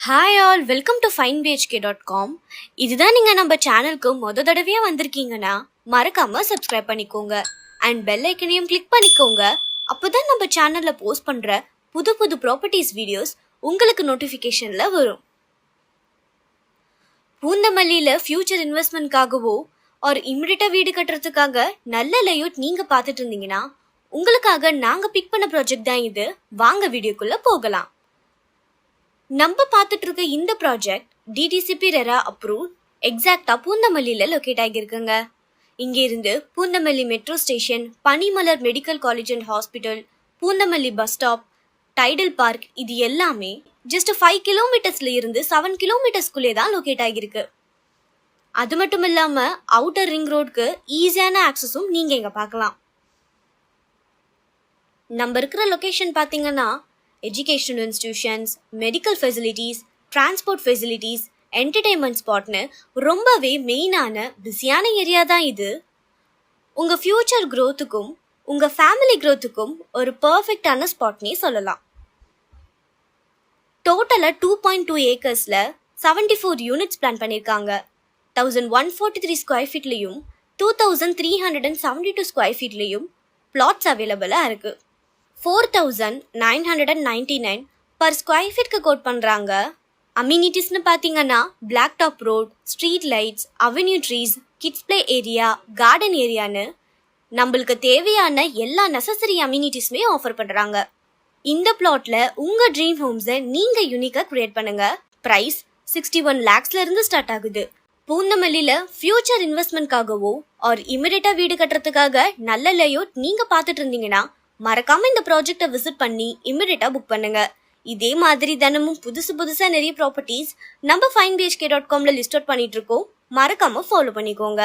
Hi all welcome to finebhk.com. இதுதான் நீங்கள் நம்ம சேனலுக்கு தடவையாக வந்திருக்கீங்கன்னா மறக்காமல் சப்ஸ்கிரைப் பண்ணிக்கோங்க அண்ட் பெல் ஐக்கனையும் கிளிக் பண்ணிக்கோங்க. அப்போ தான் நம்ம சேனலில் போஸ்ட் பண்ணுற புது புது ப்ராப்பர்ட்டிஸ் வீடியோஸ் உங்களுக்கு நோட்டிஃபிகேஷனில் வரும். பூந்தமல்லியில் ஃப்யூச்சர் இன்வெஸ்ட்மெண்ட்காகவோ ஒரு இமிடியட்டாக வீடு கட்டுறதுக்காக நல்ல லேஅவுட் நீங்கள் பார்த்துட்டு இருந்தீங்கன்னா உங்களுக்காக நாங்கள் பிக் பண்ண ப்ராஜெக்ட் தான் இது. வாங்க வீடியோக்குள்ளே போகலாம். நம்ம பார்த்துட்டு இருக்க இந்த ப்ராஜெக்ட் டிடிசிபி ரெரா அப்ரூவ் எக்ஸாக்டா பூந்தமல்லியில் லொக்கேட் ஆகியிருக்குங்க. இங்கே இருந்து Poonamallee metro station, Panimalar medical college and hospital, Poonamallee bus stop, Tidel Park இது எல்லாமே ஜஸ்ட் 5 கிலோமீட்டர்ஸ்ல இருந்து 7 கிலோமீட்டர்ஸ்குள்ளே தான் லொக்கேட் ஆகியிருக்கு. அது மட்டும் இல்லாம அவுட்டர் ரிங் ரோடுக்கு ஈஸியான ஆக்சஸும் நீங்க இங்க பார்க்கலாம். நம்ம இருக்கிற லொகேஷன் பார்த்தீங்கன்னா educational institutions, medical facilities, transport facilities, entertainment ஸ்பாட்னு ரொம்பவே மெயினான பிஸியான ஏரியா தான் இது. உங்கள் ஃப்யூச்சர் க்ரோத்துக்கும் உங்கள் ஃபேமிலி க்ரோத்துக்கும் ஒரு பர்ஃபெக்டான ஸ்பாட்னே சொல்லலாம். டோட்டலாக 2.2 ஏக்கர்ஸில் 74 யூனிட்ஸ் பிளான் பண்ணியிருக்காங்க. 1143 ஸ்கொயர் ஃபீட்லேயும் 2372 ஸ்கொயர் ஃபீட்லேயும் பிளாட்ஸ் அவைலபிளாக இருக்குது. 4999 பர் ஸ்கொயர் ஃபீட்க்கு கோட் பண்ணுறாங்க. அம்யூனிட்டிஸ்னு பார்த்தீங்கன்னா black top road, street lights, avenue trees, kids play area, garden ஏரியான்னு நம்மளுக்கு தேவையான எல்லா நெசசரி அம்யூனிட்டிஸுமே ஆஃபர் பண்ணுறாங்க. இந்த பிளாட்டில் உங்கள் ட்ரீம் ஹோம்ஸை நீங்கள் யூனிக்காக க்ரியேட் பண்ணுங்கள். ப்ரைஸ் 61 lakhsலேருந்து ஸ்டார்ட் ஆகுது. பூந்தமல்லியில் ஃப்யூச்சர் இன்வெஸ்ட்மெண்ட்காகவோ ஒரு இமிடியட்டாக வீடு கட்டுறதுக்காக நல்ல லேஅவுட் நீங்கள் பார்த்துட்டு இருந்தீங்கன்னா மறக்காம இந்த ப்ராஜெக்டை விசிட் பண்ணி இமிடியட்டா புக் பண்ணுங்க. இதே மாதிரி தினமும் புதுசா நிறைய ப்ராப்பர்ட்டிஸ் நம்ம finebhk.comல லிஸ்ட் அவுட் பண்ணிட்டு இருக்கோம். மறக்காம ஃபாலோ பண்ணிக்கோங்க.